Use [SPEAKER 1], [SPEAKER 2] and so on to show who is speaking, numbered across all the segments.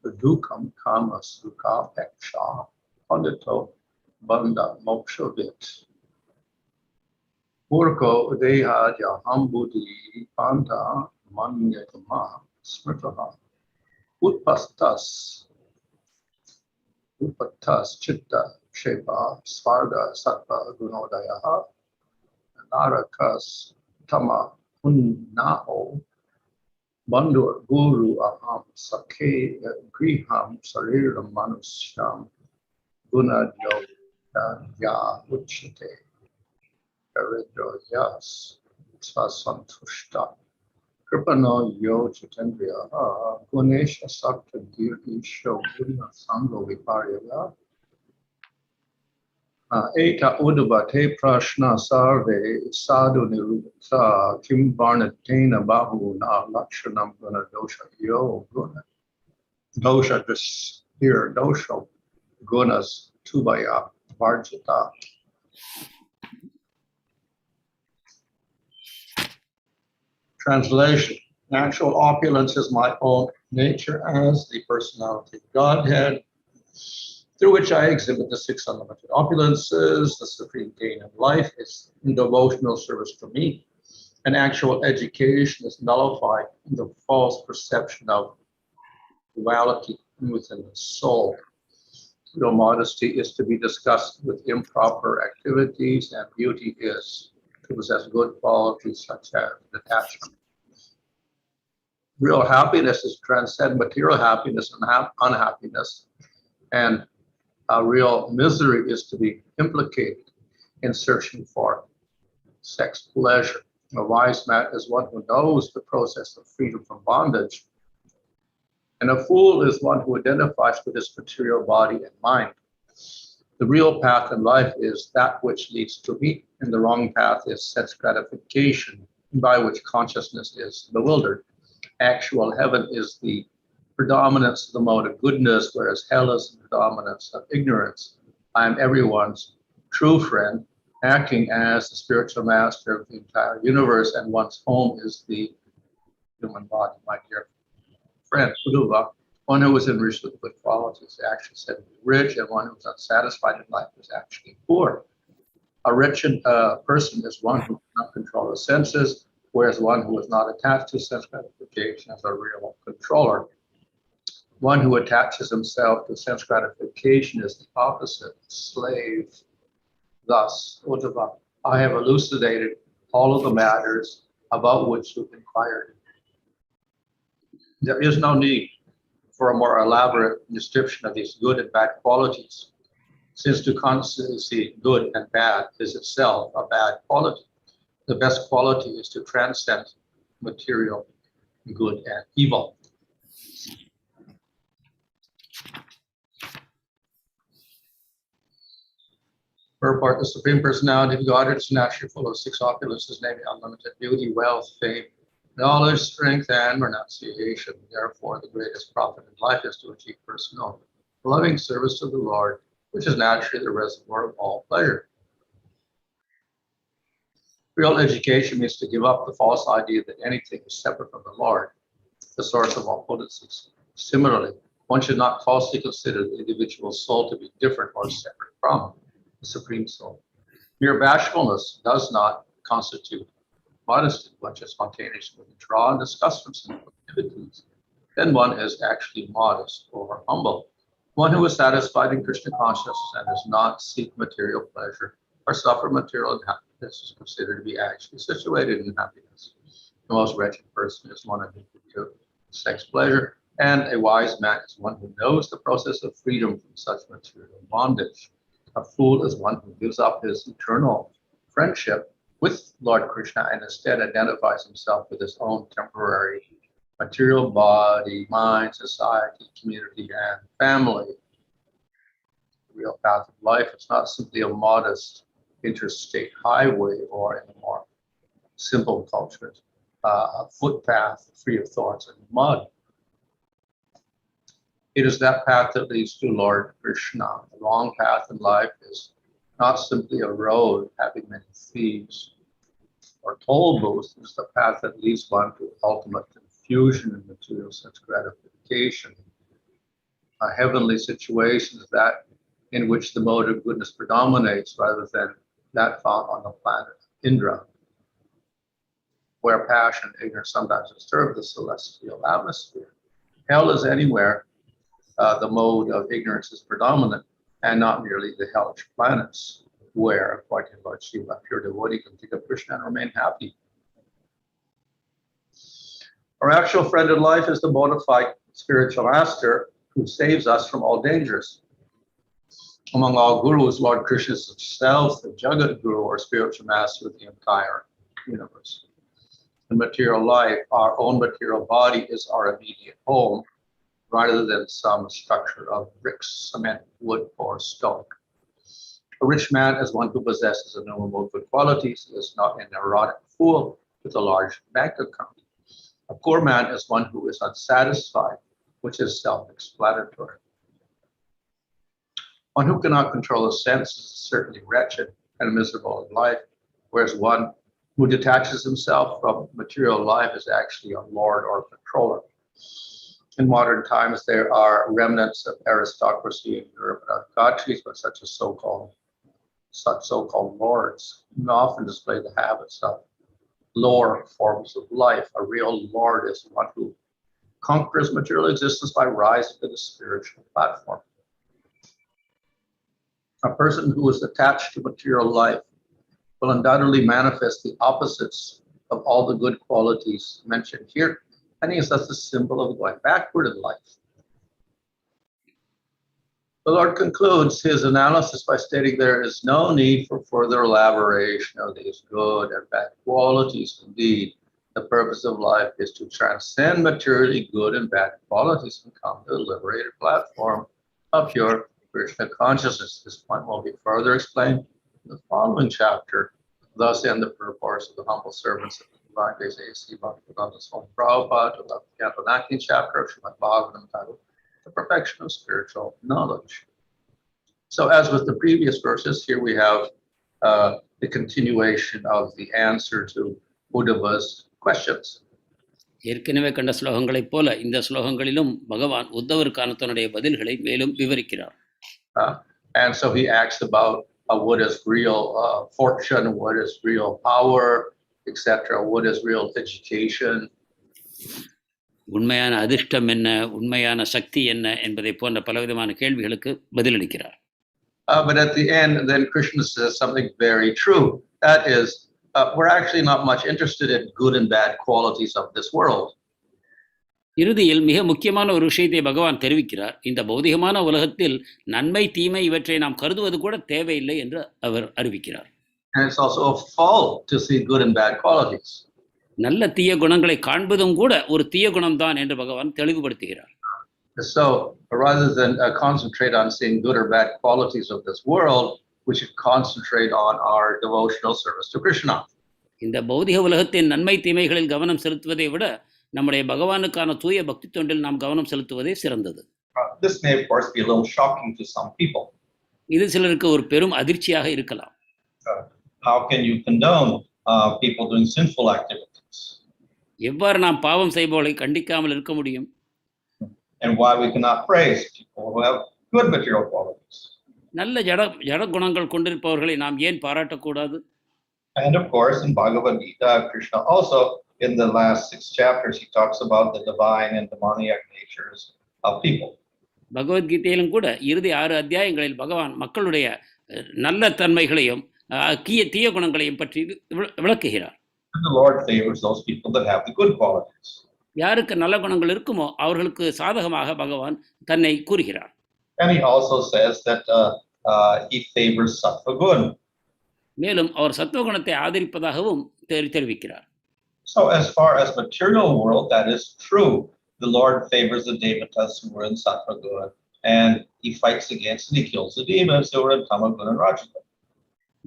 [SPEAKER 1] dukam kama sukha peksha pandito bandha mokshvit. Purko deha jaham buddhi panta manyatama smritaha. Utpastas chitta shepa svarga sattva gunodaya narakas tama unnaho bandhur guru aham sakhe griham sariram manusyam gunadyo ya uchite karidro yas sasantushta kripano yo chitendriya gunesha sakta girti sho guna sango viparya Eta Uddhava te prashna sarve sadhu nirupta kim varnatena bahu na lakshanam guna dosha yo guna. Dosha just here, dosha gunas tubaya varjita. Translation. Natural opulence is my own nature as the personality of Godhead, through which I exhibit the six unlimited opulences. The supreme gain in life is devotional service to me. And actual education is nullified in the false perception of duality within the soul. Real modesty is to be disgusted with improper activities, and beauty is to possess good qualities such as detachment. Real happiness is to transcend material happiness and unhappiness, and real misery is to be implicated in searching for sex pleasure. A wise man is one who knows the process of freedom from bondage, and a fool is one who identifies with his material body and mind. The real path in life is that which leads to me, and the wrong path is sense gratification, by which consciousness is bewildered. Actual heaven is the predominance of the mode of goodness, whereas hell is the predominance of ignorance. I am everyone's true friend, acting as the spiritual master of the entire universe, and one's home is the human body. My dear friend, Uddhava, one who is enriched with good qualities, actually said to be rich, and one who is unsatisfied in life is actually poor. A wretched person is one who cannot control his senses, whereas one who is not attached to sense gratification is a real controller. One who attaches himself to sense gratification is the opposite, slave. Thus, Uddhava, I have elucidated all of the matters about which you inquired. There is no need for a more elaborate description of these good and bad qualities, since to constantly see good and bad is itself a bad quality. The best quality is to transcend material good and evil. Purport: the Supreme Personality of Godhead is naturally full of six opulences, namely unlimited beauty, wealth, fame, knowledge, strength, and renunciation. Therefore, the greatest profit in life is to achieve personal, loving service to the Lord, which is naturally the reservoir of all pleasure. Real education means to give up the false idea that anything is separate from the Lord, the source of all potencies. Similarly, one should not falsely consider the individual soul to be different or separate from the Supreme Soul. Mere bashfulness does not constitute modesty. One should spontaneously withdraw and disgust from sinful activities. Then one is actually modest or humble. One who is satisfied in Krishna consciousness and does not seek material pleasure or suffer material unhappiness is considered to be actually situated in happiness. The most wretched person is one addicted to sex pleasure, and a wise man is one who knows the process of freedom from such material bondage. A fool is one who gives up his eternal friendship with Lord Krishna and instead identifies himself with his own temporary material body, mind, society, community, and family. The real path of life is not simply a modest interstate highway, or in a more simple culture, a footpath free of thorns and mud. It is that path that leads to Lord Krishna. The long path in life is not simply a road having many thieves or toll booths. It is the path that leads one to ultimate confusion in material sense gratification. glorification, heavenly situations that in which the mode of goodness predominates rather than that found on the planet Indra, where passion and ignorance sometimes disturb the celestial atmosphere. Hell is anywhere the mode of ignorance is predominant, and not merely the hellish planets, where, according to Lord Shiva, a pure devotee can think of Krishna and remain happy. Our actual friend in life is the bona fide spiritual master who saves us from all dangers. Among all gurus, Lord Krishna is himself the Jagat Guru, or spiritual master of the entire universe. In material life, our own material body is our immediate home, rather than some structure of bricks, cement, wood, or stone. A rich man is one who possesses innumerable good qualities. He is not a neurotic fool with a large bank account. A poor man is one who is unsatisfied, which is self-explanatory. One who cannot control his senses is certainly wretched and miserable in life, whereas one who detaches himself from material life is actually a lord or controller. In modern times, there are remnants of aristocracy in Europe and other countries, but such so-called lords often display the habits of lower forms of life. A real lord is one who conquers material existence by rising to the spiritual platform. A person who is attached to material life will undoubtedly manifest the opposites of all the good qualities mentioned here, and he is thus a symbol of going backward in life. The Lord concludes his analysis by stating there is no need for further elaboration of these good and bad qualities. Indeed, the purpose of life is to transcend materially good and bad qualities and come to a liberated platform of pure Krishna consciousness. This point will be further explained in the following chapter. Thus end the purports of the humble servants of the Divine Grace A.C. Bhaktivedanta Swami Prabhupada to the 19th chapter of Srimad Bhagavatam entitled The Perfection of Spiritual Knowledge. So as with the previous verses, here we have the continuation of the answer to Uddhava's questions.
[SPEAKER 2] ஏற்கனவே கண்ட ஸ்லோகங்களைப் போல இந்த ஸ்லோகங்களிலும் பகவான் உத்தவருக்கான தன்னுடைய பதில்களை மேலும் விவரிக்கிறார்.
[SPEAKER 1] And so he asks about what is real fortune, what is real power, etc., what is real education.
[SPEAKER 2] உண்மையான அதிர்ஷ்டம் என்ன, உண்மையான சக்தி என்ன என்பதை போன்ற பலவிதமான கேள்விகளுக்கு பதிலளிக்கிறார்.
[SPEAKER 1] But at the end, then Krishna says something very true. That is, we're actually not much interested in good and bad qualities of this world.
[SPEAKER 2] இறுதியில் மிக முக்கியமான ஒரு விஷயத்தை பகவான் தெரிவிக்கிறார். இந்த பௌதிகமான உலகத்தில் நன்மை தீமை இவற்றை நாம் கருதுவது கூட தேவையில்லை என்று அவர் அறிவிக்கிறார்.
[SPEAKER 1] And it's also a fault to see good and bad qualities.
[SPEAKER 2] நல்ல தீய குணங்களை காண்பதும் கூட ஒரு தீய குணம்தான் என்று பகவான் தெளிவுபடுத்துகிறார்.
[SPEAKER 1] So rather than concentrate on seeing good or bad qualities of this world, we should concentrate on our devotional service to Krishna.
[SPEAKER 2] இந்த பௌதிக உலகத்தின் நன்மை தீமைகளில் கவனம் செலுத்துவதை விட நம்முடைய பகவானுக்கான தூய பக்தி தொண்டில் நாம் கவனம் செலுத்துவதே சிறந்தது.
[SPEAKER 3] This may of course be a little shocking to some people.
[SPEAKER 2] இது சிலருக்கு ஒரு பெரும் அதிர்ச்சியாக இருக்கலாம்.
[SPEAKER 3] How can you condone people doing sinful activities?
[SPEAKER 2] எவ்வாறு நாம் பாவம் செய்பவர்களை கண்டிக்காமல் இருக்க முடியும்?
[SPEAKER 3] And why we cannot praise people who have good material qualities?
[SPEAKER 2] நல்ல ஜட குணங்கள் கொண்டிருப்பவர்களை நாம் ஏன் பாராட்டக்கூடாது?
[SPEAKER 3] And of course in Bhagavad Gita, Krishna also in the last 6 chapters he talks about the divine and demoniac natures of people.
[SPEAKER 2] பகவத்கீதையிலும் கூட இறுதி 6 அத்தியாயங்களில் பகவான் மக்களுடைய நல்ல தன்மைகளையும் தீய குணங்களையும் பற்றி விளக்குகிறார்.
[SPEAKER 3] The Lord favors those people that have the good qualities.
[SPEAKER 2] யாருக்கு நல்ல குணங்கள் இருக்குமோ அவர்களுக்கு சாதகமாக பகவான் தன்னை கூறுகிறார்.
[SPEAKER 3] And he also says that he favors sattva gun.
[SPEAKER 2] மேலும் அவர் சத்துவ குணத்தை ஆதரிப்பதாகவும் தெரிவிக்கிறார்.
[SPEAKER 3] So as far as material world, that is true. The Lord favors the devatas who are in sattva gun, and he fights against and he kills the demons who are in tama gun and rajas gun.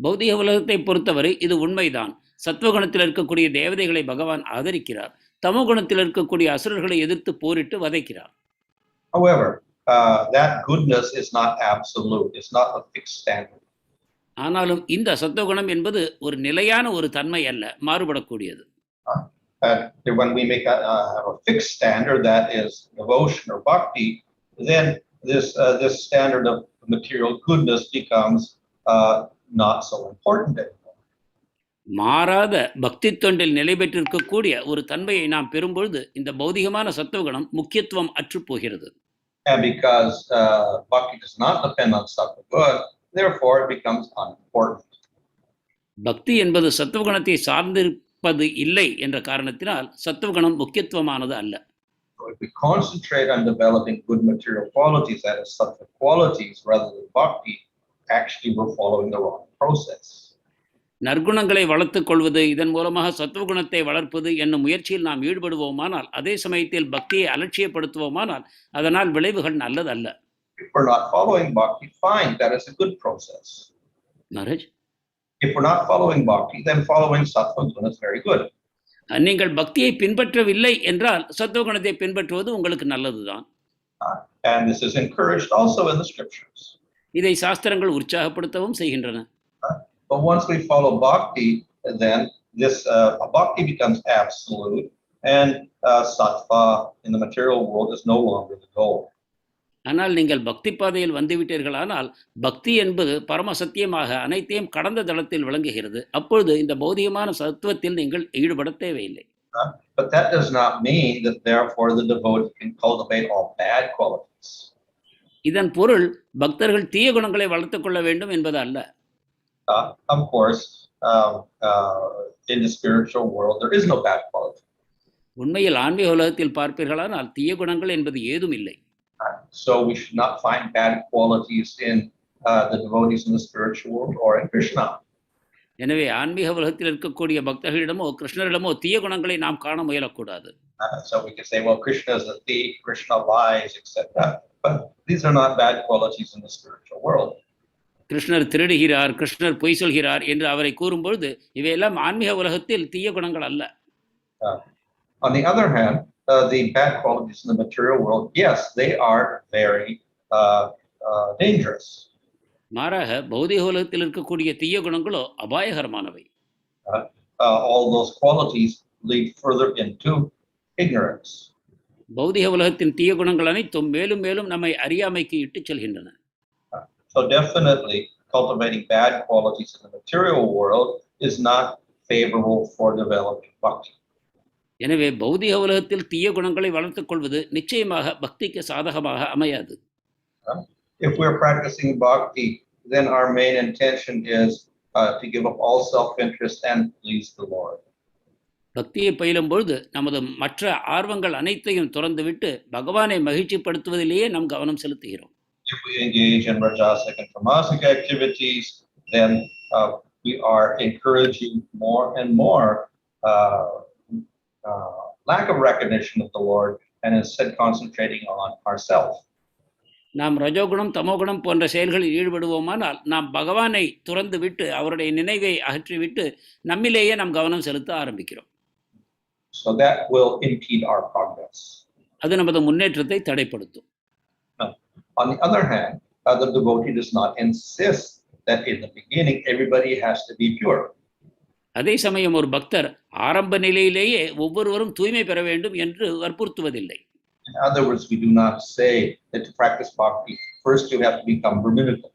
[SPEAKER 2] பௌதிக உலகத்தை பொறுத்தவரை இது உண்மைதான். சத்துவகுணத்தில் இருக்கக்கூடிய தேவதைகளை பகவான் ஆதரிக்கிறார். தமோகுணத்தில் இருக்கக்கூடிய அசுரர்களை எதிர்த்து போரிட்டு வதைக்கிறார்.
[SPEAKER 3] However, that goodness is not absolute. It's not a fixed standard.
[SPEAKER 2] ஆனாலும் இந்த சத்துவகுணம் என்பது ஒரு நிலையான ஒரு தன்மை அல்ல, மாறுபடக்கூடியது.
[SPEAKER 3] when we have a fixed standard that is devotion or bhakti, then this standard of material goodness becomes not so important anymore.
[SPEAKER 2] மாறாத பக்தி தொண்டில் நிலை பெற்றிருக்கக்கூடிய ஒரு தன்மையை நாம் பெறும்பொழுது இந்த பௌதிகமான சத்துவகுணம் முக்கியத்துவம் அற்று போகிறது.
[SPEAKER 3] And because bhakti does not depend on sattva good, therefore it becomes unimportant.
[SPEAKER 2] பக்தி என்பது சத்துவகுணத்தை சார்ந்திருப்பது இல்லை என்ற காரணத்தினால் சத்துவகுணம் முக்கியத்துவமானது அல்ல.
[SPEAKER 3] So if we concentrate on developing good material qualities, that is sattva qualities, rather than bhakti, actually we're following the wrong process.
[SPEAKER 2] நற்குணங்களை வளர்த்துக் கொள்வது, இதன் மூலமாக சத்துவகுணத்தை வளர்ப்பது என்னும் முயற்சியில் நாம் ஈடுபடுவோமானால், அதே சமயத்தில் பக்தியை அலட்சியப்படுத்துவோமானால் அதனால் விளைவுகள் நல்லதல்ல.
[SPEAKER 3] If we're not following bhakti, fine, that is a good process.
[SPEAKER 2] Maharaj,
[SPEAKER 3] if we're not following bhakti, then following sattva guna is very good.
[SPEAKER 2] நீங்கள் பக்தியை பின்பற்றவில்லை என்றால் சத்துவகுணத்தை பின்பற்றுவது உங்களுக்கு நல்லதுதான்.
[SPEAKER 3] And this is encouraged also in the scriptures.
[SPEAKER 2] இதை சாஸ்திரங்கள் உற்சாகப்படுத்தவும் செய்கின்றன.
[SPEAKER 3] But once we follow bhakti, then this bhakti becomes absolute, and sattva in the material world is no longer the goal.
[SPEAKER 2] ஆனால் நீங்கள் பக்தி பாதையில் வந்துவிட்டீர்களானால் பக்தி என்பது பரம சத்தியமாக அனைத்தையும் கடந்த தளத்தில் விளங்குகிறது. அப்பொழுது இந்த பௌதிகமான சத்துவத்தில் நீங்கள் ஈடுபட தேவையில்லை.
[SPEAKER 3] But that does not mean that therefore the devotee can cultivate all bad qualities.
[SPEAKER 2] இதன் பொருள் பக்தர்கள் தீய குணங்களை வளர்த்துக் கொள்ள வேண்டும் என்பது அல்ல.
[SPEAKER 3] Of course, in the spiritual world there is no bad quality.
[SPEAKER 2] உண்மையில் ஆன்மீக உலகத்தில் பார்ப்பீர்களானால் தீய குணங்கள் என்பது ஏதும் இல்லை.
[SPEAKER 3] So we should not find bad qualities in the devotees in the spiritual world or in Krishna.
[SPEAKER 2] எனவே ஆன்மீக உலகத்தில் இருக்கக்கூடிய பக்தர்களிடமோ கிருஷ்ணரிடமோ தீய குணங்களை நாம் காண முயலக்கூடாது.
[SPEAKER 3] So we can say, well, Krishna is a thief, Krishna lies, etc. But these are not bad qualities in the spiritual world.
[SPEAKER 2] கிருஷ்ணர் திருடுகிறார், கிருஷ்ணர் பொய் சொல்கிறார் என்று அவரை கூறும்பொழுது இவையெல்லாம் ஆன்மீக உலகத்தில் தீய குணங்கள் அல்ல.
[SPEAKER 3] On the other hand, the bad qualities in the material world, yes, they are very dangerous.
[SPEAKER 2] மாறாக பௌதிக உலகத்தில் இருக்கக்கூடிய தீய குணங்களோ அபாயகரமானவை.
[SPEAKER 3] All those qualities lead further into ignorance.
[SPEAKER 2] பௌதிக உலகத்தின் தீய குணங்கள் அனைத்தும் மேலும் மேலும் நம்மை அறியாமைக்கு இட்டுச் செல்கின்றன.
[SPEAKER 3] So definitely cultivating bad qualities in the material world is not favorable for developing bhakti.
[SPEAKER 2] எனவே பௌதிக உலகத்தில் தீய குணங்களை வளர்த்துக் கொள்வது நிச்சயமாக பக்திக்கு சாதகமாக அமையாது.
[SPEAKER 3] If we're practicing bhakti, then our main intention is to give up all self-interest and please the Lord.
[SPEAKER 2] பக்தியை பயிலும் பொழுது நமது மற்ற ஆர்வங்கள் அனைத்தையும் துறந்துவிட்டு பகவானை மகிழ்ச்சிப்படுத்துவதிலேயே நம் கவனம் செலுத்துகிறோம்.
[SPEAKER 3] If we engage in rajasic and tamasic activities, then we are encouraging more and more lack of recognition of the Lord and instead concentrating on ourselves.
[SPEAKER 2] நாம் ரஜோகுணம் தமோகுணம் போன்ற செயல்களில் ஈடுபடுவோமானால் நாம் பகவானை துறந்து விட்டு அவருடைய நினைவை அகற்றிவிட்டு நம்மிலேயே நாம் கவனம் செலுத்த ஆரம்பிக்கிறோம்.
[SPEAKER 3] So that will impede our progress.
[SPEAKER 2] அது நமது முன்னேற்றத்தை தடைப்படுத்தும்.
[SPEAKER 3] On the other hand, the devotee does not insist that in the beginning everybody has to be pure.
[SPEAKER 2] அதே சமயம் ஒரு பக்தர் ஆரம்ப நிலையிலேயே ஒவ்வொருவரும் தூய்மை பெற வேண்டும் என்று வற்புறுத்துவதில்லை.
[SPEAKER 3] In other words, we do not say that to practice bhakti, first you have to become Brahminical.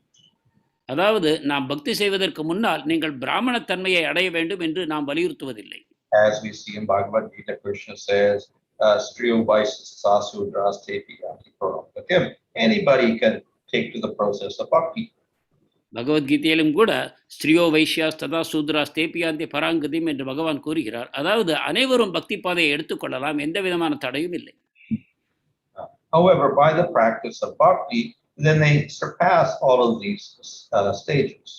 [SPEAKER 2] அதாவது நாம் பக்தி செய்வதற்கு முன்னால் நீங்கள் பிராமண தன்மையை அடைய வேண்டும் என்று நாம் வலியுறுத்துவதில்லை.
[SPEAKER 3] As we see in Bhagavad Gita, Krishna says, Striyo Vaisya Sudras Tepi Yanti Param. Anybody can take to the process of bhakti.
[SPEAKER 2] பகவத்கீதையிலும் கூட ஸ்திரியோ வைஷ்யா ததா சூத்ரா ஸ்தேபியாந்தி பராங்கதிம் என்று பகவான் கூறுகிறார். அதாவது அனைவரும் பக்தி பாதையை எடுத்துக்கொள்ளலாம், எந்த விதமான தடையும் இல்லை.
[SPEAKER 3] However, by the practice of bhakti, then they surpass all of these stages.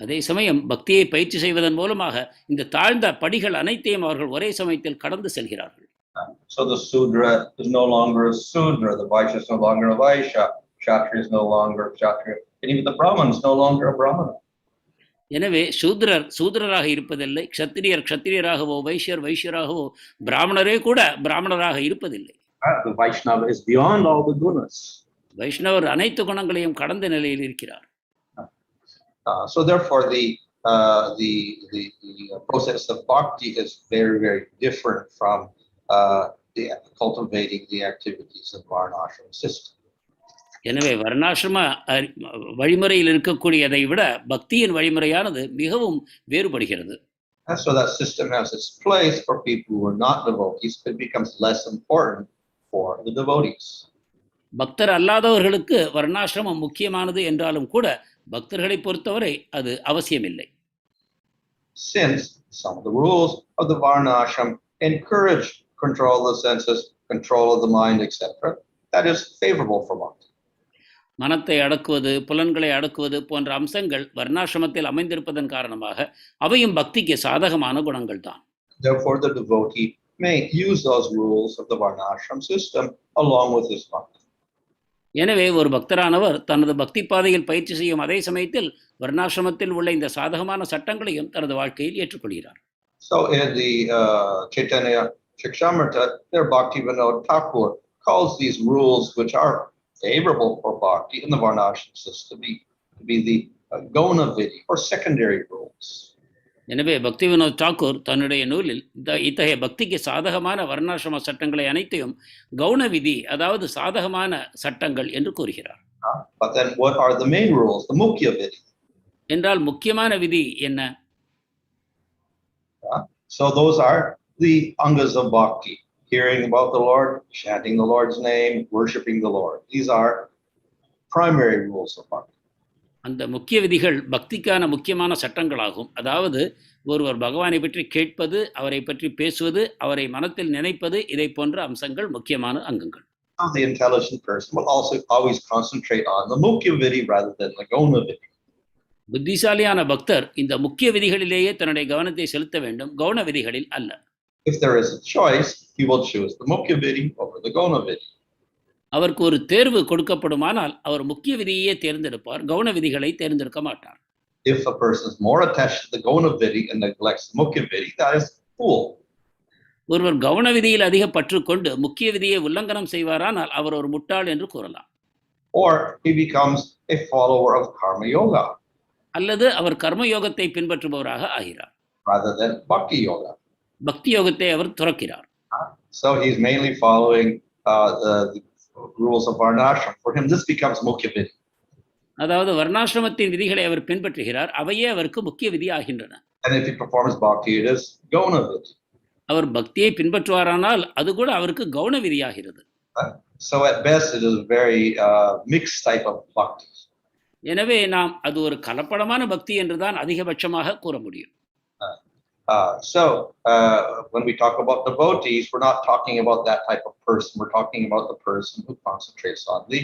[SPEAKER 1] அதே சமயம் பக்தியை பயிற்சி செய்வதன் மூலமாக இந்த தாழ்ந்த படிகள் அனைத்தையும் அவர்கள் ஒரே சமயத்தில் கடந்து செல்கிறார்கள்.
[SPEAKER 3] So the Sudra is no longer a Sudra, the Vaishya is no longer a Vaishya, Kshatriya is no longer a Kshatriya, and even the Brahman is no longer a Brahmana.
[SPEAKER 1] எனவே சூத்ரராக இருப்பதில்லை, க்ஷத்திரியர் க்ஷத்திரியராகவோ, வைஷ்யர் வைஷ்யராகவோ, பிராமணரே கூட பிராமணராக இருப்பதில்லை.
[SPEAKER 3] The Vaishnava is beyond all the gunas.
[SPEAKER 1] வைஷ்ணவர் அனைத்து குணங்களையும் கடந்த நிலையில் இருக்கிறார்.
[SPEAKER 3] So therefore the the process of bhakti is very, very different from cultivating the activities of varnashram system.
[SPEAKER 2] எனவே வர்ணாசிரம வழிமுறையில் இருக்கக்கூடியதை விட பக்தியின் வழிமுறையானது மிகவும் வேறுபடுகிறது.
[SPEAKER 3] And so that system has its place for people who are not devotees. It becomes less important for the devotees.
[SPEAKER 2] பக்தர் அல்லாதவர்களுக்கு வர்ணாசிரமம் முக்கியமானது என்றாலும் கூட பக்தர்களை பொறுத்தவரை அது அவசியமில்லை.
[SPEAKER 3] Since some of the rules of the varnashram encourage control of the senses, control of the mind, etc., that is favorable for bhakti.
[SPEAKER 2] மனத்தை அடக்குவது, புலன்களை அடக்குவது போன்ற அம்சங்கள் வர்ணாசிரமத்தில் அமைந்திருப்பதன் காரணமாக அவையும் பக்திக்கு சாதகமான குணங்கள் தான்.
[SPEAKER 3] Therefore, the devotee may use those rules of the varnashram system along with his bhakti.
[SPEAKER 2] எனவே ஒரு பக்தரானவர் தனது பக்தி பாதையில் பயிற்சி செய்யும் அதே சமயத்தில் வர்ணாசிரமத்தில் உள்ள இந்த சாதகமான சட்டங்களையும் தனது வாழ்க்கையில் ஏற்றுக்கொள்கிறார்.
[SPEAKER 3] So in the Chaitanya Shikshamrita, there Bhaktivinoda Thakur calls these rules which are favorable for bhakti in the varnashram system to be the gauna vidhi or secondary rules.
[SPEAKER 2] எனவே பக்தி வினோத் தாக்கூர் தன்னுடைய நூலில் இத்தகைய பக்திக்கு சாதகமான வர்ணாசிரம சட்டங்களை அனைத்தையும் கவுன விதி, அதாவது சாதகமான சட்டங்கள் என்று கூறுகிறார்.
[SPEAKER 3] But then what are the main rules, the mukya vidhi?
[SPEAKER 2] என்றால் முக்கியமான விதி என்ன?
[SPEAKER 3] So those are the angas of bhakti: hearing about the Lord, chanting the Lord's name, worshiping the Lord. These are primary rules of bhakti.
[SPEAKER 2] அந்த முக்கிய விதிகள் பக்திக்கான முக்கியமான சட்டங்களாகும். அதாவது ஒருவர் பகவானை பற்றி கேட்பது, அவரை பற்றி பேசுவது, அவரை மனத்தில் நினைப்பது, இதை போன்ற அம்சங்கள் முக்கியமான அங்கங்கள்.
[SPEAKER 3] The intelligent person will also always concentrate on the mukya vidhi rather than the gauna vidhi.
[SPEAKER 2] புத்திசாலியான பக்தர் இந்த முக்கிய விதிகளிலேயே தன்னுடைய கவனத்தை செலுத்த வேண்டும், கவுன விதிகளில் அல்ல.
[SPEAKER 3] If there is a choice, he will choose the mukya vidhi over the gauna vidhi.
[SPEAKER 2] அவருக்கு ஒரு தேர்வு கொடுக்கப்படுமானால் அவர் முக்கிய விதியையே தேர்ந்தெடுப்பார், கவுன விதிகளை தேர்ந்தெடுக்க மாட்டார்.
[SPEAKER 3] If a person is more attached to the gauna vidhi and neglects the mukya vidhi, that is fool.
[SPEAKER 2] ஒருவர் கவுன விதியில் அதிக பற்று கொண்டு முக்கிய விதியை உல்லங்கனம் செய்வாரானால் அவர் ஒரு முட்டாள் என்று கூறலாம்.
[SPEAKER 3] Or he becomes a follower of karma yoga
[SPEAKER 2] அல்லது அவர் கர்ம யோகத்தை பின்பற்றுபவராக ஆகிறார்,
[SPEAKER 3] rather than bhakti yoga.
[SPEAKER 2] பக்தி யோகத்தை அவர் துறக்கிறார்.
[SPEAKER 3] So he's mainly following the rules of varnashram. For him, this becomes mukya vidhi.
[SPEAKER 2] அதாவது வர்ணாசிரமத்தின் விதிகளை அவர் பின்பற்றுகிறார், அவையே அவருக்கு முக்கிய விதி ஆகின்றன.
[SPEAKER 3] And if he performs bhakti, it is gauna vidhi.
[SPEAKER 2] அவர் பக்தியை பின்பற்றுவாரானால் அது கூட அவருக்கு கவுன விதியாகிறது.
[SPEAKER 3] So at best, it is a very mixed type of bhakti.
[SPEAKER 2] எனவே நாம் அது ஒரு கலப்படமான பக்தி என்றுதான் அதிகபட்சமாக கூற முடியும்.
[SPEAKER 3] When we talk about devotees, we're not talking about that type of person. We're talking about the person who concentrates on the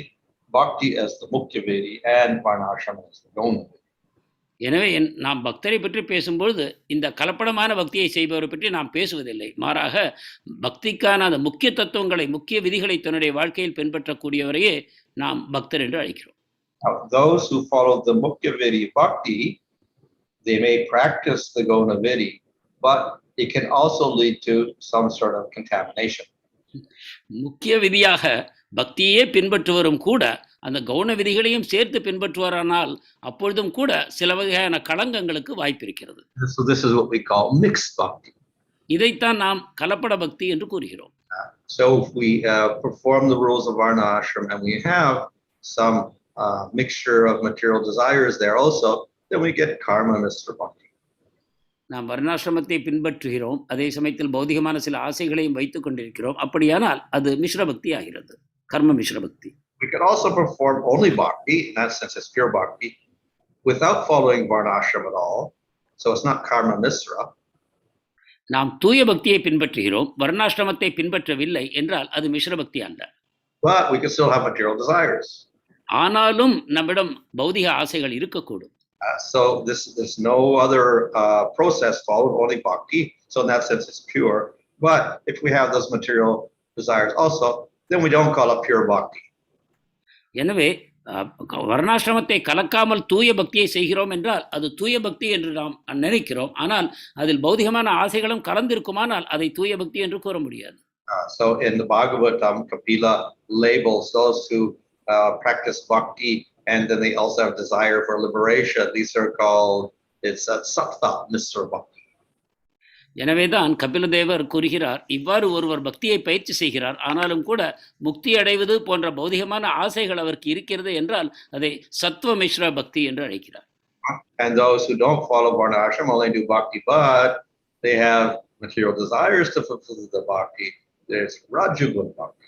[SPEAKER 3] bhakti as the mukya vidhi and varnashrama as the gauna vidhi.
[SPEAKER 2] எனவே நாம் பக்தரை பற்றி பேசும்பொழுது இந்த கலப்படமான பக்தியை செய்பவரை பற்றி நாம் பேசுவதில்லை. மாறாக பக்திக்கான அந்த முக்கிய தத்துவங்களை, முக்கிய விதிகளை தன்னுடைய வாழ்க்கையில் பின்பற்றக்கூடியவரையே நாம் பக்தர் என்று அழைக்கிறோம்.
[SPEAKER 3] Now, those who follow the mukya vidhi bhakti, they may practice the gauna vidhi, but it can also lead to some sort of contamination.
[SPEAKER 2] முக்கிய விதியாக பக்தியே பின்பற்றுவரும் கூட அந்த கவுன விதிகளையும் சேர்த்து பின்பற்றுவாரானால் அப்பொழுதும் கூட சில வகையான களங்கங்களுக்கு வாய்ப்பு இருக்கிறது.
[SPEAKER 3] So this is what we call mixed bhakti.
[SPEAKER 2] இதைத்தான் நாம் கலப்பட பக்தி என்று கூறுகிறோம்.
[SPEAKER 3] So if we perform the rules of varnashram and we have some mixture of material desires there also, then we get karma misra bhakti.
[SPEAKER 2] நாம் வர்ணாசிரமத்தை பின்பற்றுகிறோம், அதே சமயத்தில் பௌதிகமான சில ஆசைகளையும் வைத்துக் கொண்டிருக்கிறோம். அப்படியானால் அது மிஸ்ர பக்தி ஆகிறது, கர்ம மிஸ்ர பக்தி.
[SPEAKER 3] We can also perform only bhakti, in that sense it's pure bhakti, without following varnashram at all. So it's not karma misra.
[SPEAKER 2] நாம் தூய பக்தியை பின்பற்றுகிறோம், வர்ணாசிரமத்தை பின்பற்றவில்லை என்றால் அது மிஸ்ர பக்தி அல்ல.
[SPEAKER 3] But we can still have material desires.
[SPEAKER 2] ஆனாலும் நம்மிடம் பௌதிக ஆசைகள் இருக்கக்கூடும்.
[SPEAKER 3] So there's no other process followed, only bhakti. So in that sense it's pure. But if we have those material desires also, then we don't call it pure bhakti.
[SPEAKER 2] எனவே வர்ணாசிரமத்தை கலக்காமல் தூய பக்தியை செய்கிறோம் என்றால் அது தூய பக்தி என்று நாம் நினைக்கிறோம். ஆனால் அதில் பௌதிகமான ஆசைகளும் கலந்திருக்குமானால் அதை தூய பக்தி என்று கூற முடியாது.
[SPEAKER 3] So in the Bhagavatam, Kapila labels those who practice bhakti and then they also have desire for liberation. These are called It's a sattva misra bhakti.
[SPEAKER 2] எனவேதான் கபிலதேவர் கூறுகிறார், இவ்வாறு ஒருவர் பக்தியை பயிற்சி செய்கிறார், ஆனாலும் கூட முக்தி அடைவது போன்ற பௌதிகமான ஆசைகள் அவருக்கு இருக்கிறது என்றால் அதை சத்வ மிஸ்ர பக்தி என்று அழைக்கிறார்.
[SPEAKER 3] And those who don't follow varna ashram only do bhakti, but they have material desires to fulfill the bhakti. There's rajaguna bhakti.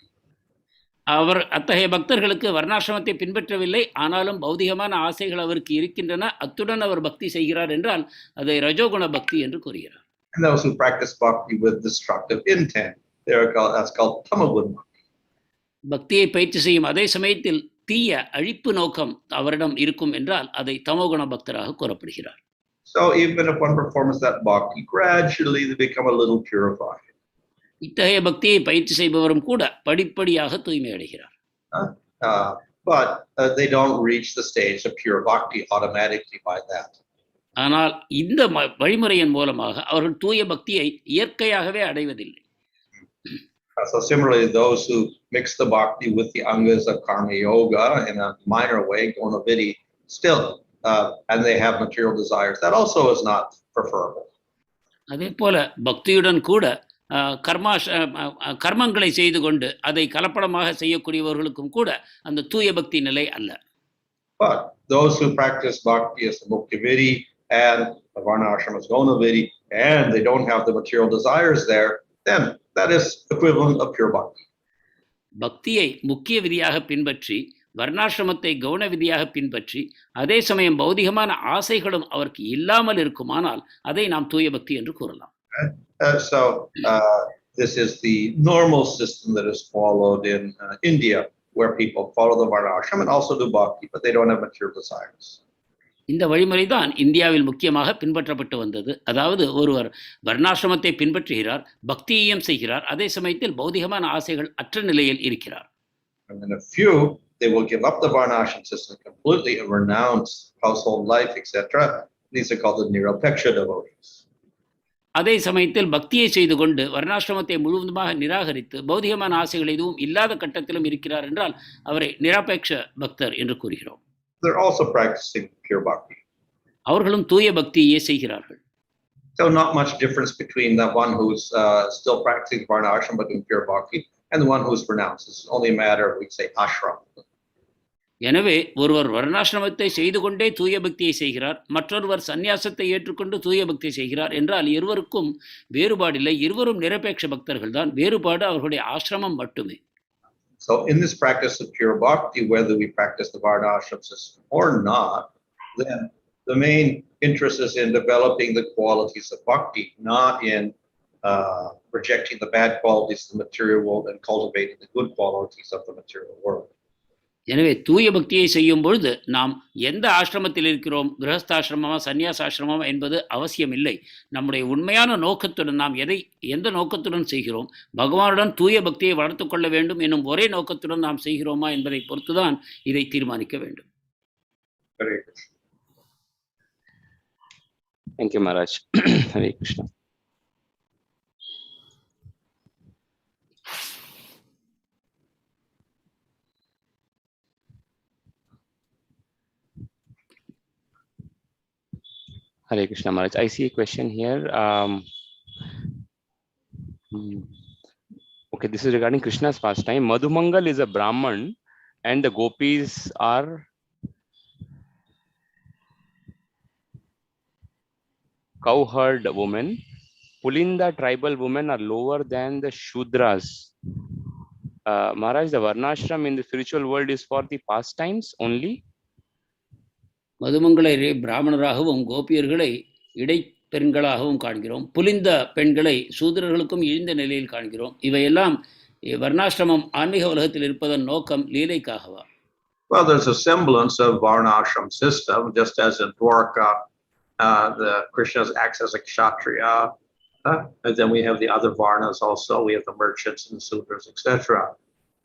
[SPEAKER 2] அவர் அத்தகைய பக்தர்களுக்கு வர்ணாசிரமத்தை பின்பற்றவில்லை, ஆனாலும் பௌதிகமான ஆசைகள் அவருக்கு இருக்கின்றன, அத்துடன் அவர் பக்தி செய்கிறார் என்றால் அதை ரஜோகுண பக்தி என்று கூறுகிறார்.
[SPEAKER 3] And those who practice bhakti with destructive intent, that's called tamaguna bhakti.
[SPEAKER 2] பக்தியை பயிற்சி செய்யும் அதே சமயத்தில் தீய அழிப்பு நோக்கம் அவரிடம் இருக்கும் என்றால் அதை தமோகுண பக்தராக கூறப்படுகிறார்.
[SPEAKER 3] So even if one performs that bhakti, gradually they become a little purified.
[SPEAKER 2] இத்தகைய பக்தியை பயிற்சி செய்பவரும் கூட படிப்படியாக தூய்மை அடைகிறார்.
[SPEAKER 3] But they don't reach the stage of pure bhakti automatically by that.
[SPEAKER 2] ஆனால் இந்த வழிமுறையின் மூலமாக அவர்கள் தூய பக்தியை இயற்கையாகவே அடைவதில்லை.
[SPEAKER 3] So similarly, those who mix the bhakti with the angas of karma yoga in a minor way, gauna vidhi, still, and they have material desires, that also is not preferable.
[SPEAKER 2] அதே போல பக்தியுடன் கூட கர்மங்களை செய்து கொண்டு அதை கலப்படமாக செய்யக்கூடியவர்களுக்கும் கூட அந்த தூய பக்தி நிலை அல்ல.
[SPEAKER 3] But those who practice bhakti as the mukya vidhi and the varna ashram as gauna vidhi, and they don't have the material desires there, then that is equivalent of pure bhakti.
[SPEAKER 2] பக்தியை முக்கிய விதியாக பின்பற்றி வர்ணாசிரமத்தை கவுன விதியாக பின்பற்றி அதே சமயம் பௌதிகமான ஆசைகளும் அவருக்கு இல்லாமல் இருக்குமானால் அதை நாம் தூய பக்தி என்று கூறலாம்.
[SPEAKER 3] So this is the normal system that is followed in India, where people follow the varna ashram and also do bhakti, but they don't have material desires.
[SPEAKER 2] இந்த வழிமுறை தான் இந்தியாவில் முக்கியமாக பின்பற்றப்பட்டு வந்தது. அதாவது ஒருவர் வர்ணாசிரமத்தை பின்பற்றுகிறார், பக்தியையும் செய்கிறார், அதே சமயத்தில் பௌதிகமான ஆசைகள் அற்ற நிலையில் இருக்கிறார்.
[SPEAKER 3] And then a few, they will give up the varna ashram system completely and renounce household life, etc. These are called the nirapeksha devotees.
[SPEAKER 2] அதே சமயத்தில் பக்தியை செய்து கொண்டு வர்ணாசிரமத்தை முழுவதுமாக நிராகரித்து பௌதிகமான ஆசைகள் எதுவும் இல்லாத கட்டத்திலும் இருக்கிறார் என்றால் அவரை நிராபேட்ச பக்தர் என்று கூறுகிறோம்.
[SPEAKER 3] They're also practicing pure bhakti.
[SPEAKER 2] அவர்களும் தூய பக்தியே செய்கிறார்கள்.
[SPEAKER 3] So not much difference between the one who's still practicing varna ashram but doing pure bhakti and the one who's renounced. It's only a matter of, we say, ashram.
[SPEAKER 2] எனவே ஒருவர் வர்ணாசிரமத்தை செய்து கொண்டே தூய பக்தியை செய்கிறார், மற்றொருவர் சந்நியாசத்தை ஏற்றுக்கொண்டு தூய பக்தி செய்கிறார் என்றால் இருவருக்கும் வேறுபாடில்லை, இருவரும் நிரபேட்ச பக்தர்கள் தான், வேறுபாடு அவர்களுடைய ஆசிரமம் மட்டுமே.
[SPEAKER 3] So in this practice of pure bhakti, whether we practice the varna ashram system or not, then the main interest is in developing the qualities of bhakti, not in rejecting the bad qualities of the material world and cultivating the good qualities of the material world.
[SPEAKER 2] எனவே தூய பக்தியை செய்யும் பொழுது நாம் எந்த ஆசிரமத்தில் இருக்கிறோம், கிரகஸ்தாசிரமமா சந்நியாசாசிரமமா என்பது அவசியம் இல்லை. நம்முடைய உண்மையான நோக்கத்துடன் நாம் எந்த நோக்கத்துடன் செய்கிறோம், பகவானுடன் தூய பக்தியை வளர்த்து கொள்ள வேண்டும் என்னும் ஒரே நோக்கத்துடன் நாம் செய்கிறோமா என்பதை பொறுத்துதான் இதை தீர்மானிக்க வேண்டும்.
[SPEAKER 4] Thank you, Maharaj. Hare Krishna. Hare Krishna, Maharaj. I see a question here. Okay, this is regarding Krishna's pastime. Madhumangal is a Brahman and the gopis are cowherd women. Pulinda tribal women are lower than the Shudras. Maharaj, the Varnashram in the spiritual world is for the pastimes only?
[SPEAKER 2] மதுமங்களை பிராமணராகவும் கோபியர்களை இடைப்பெண்களாகவும் காண்கிறோம். புலிந்த பெண்களை சூத்திரர்களுக்கும் இழிந்த நிலையில் காண்கிறோம். இவையெல்லாம் வர்ணாசிரமம் ஆன்மீக உலகத்தில் இருப்பதன் நோக்கம் லீலைக்காகவா?
[SPEAKER 1] Well, there's a semblance of varnashram system, just as in Dwarka, the Krishna acts as a kshatriya, and then we have the other varnas also. We have the merchants and the sudras, etc.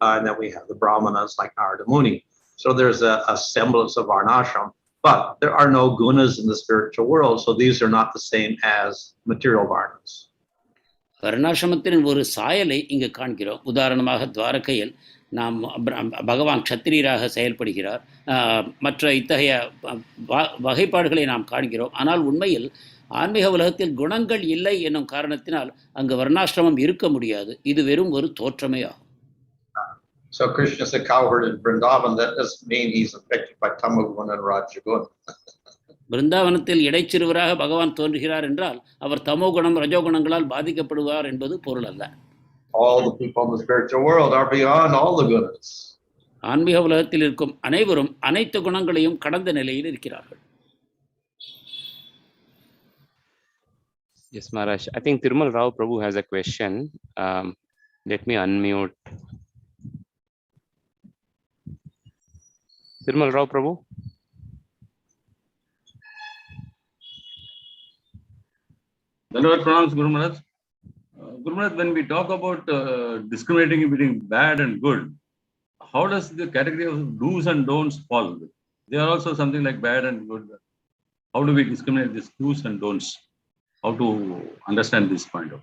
[SPEAKER 1] And then we have the brahmanas like Narada Muni. So there's a semblance of varnashram. But there are no gunas in the spiritual world, so these are not the same as material varnas.
[SPEAKER 2] வர்ணாசிரமத்தின் ஒரு சாயலை இங்கு காண்கிறோம். உதாரணமாக துவாரகையில் நாம் பகவான் க்ஷத்திரியராக செயல்படுகிறார், மற்ற இத்தகைய வகைப்பாடுகளை நாம் காண்கிறோம். ஆனால் உண்மையில் ஆன்மீக உலகத்தில் குணங்கள் இல்லை என்னும் காரணத்தினால் அங்கு வர்ணாசிரமம் இருக்க முடியாது. இது வெறும் ஒரு தோற்றமே ஆகும்.
[SPEAKER 1] So Krishna is a cowherd in Vrindavan. That doesn't mean he's affected by tamoguna and rajoguna.
[SPEAKER 2] பிருந்தாவனத்தில் இடைச்சிறுவராக பகவான் தோன்றுகிறார் என்றால் அவர் தமோகுணம் ரஜோகுணங்களால் பாதிக்கப்படுவார் என்பது பொருள் அல்ல.
[SPEAKER 1] All the people in the spiritual world are beyond all the gunas.
[SPEAKER 2] ஆன்மீக உலகத்தில் இருக்கும் அனைவரும் அனைத்து குணங்களையும் கடந்த நிலையில் இருக்கிறார்கள்.
[SPEAKER 4] Yes, Maharaj. I think Thirumal Rao Prabhu has a question. Let me unmute. Thirumal Rao Prabhu.
[SPEAKER 5] Dhanavad pranams, Guru Maharaj. Guru Maharaj, when we talk about discriminating between bad and good, how does the category of do's and don'ts fall? They are also something like bad and good. How do we discriminate these do's and don'ts? How to understand this point of?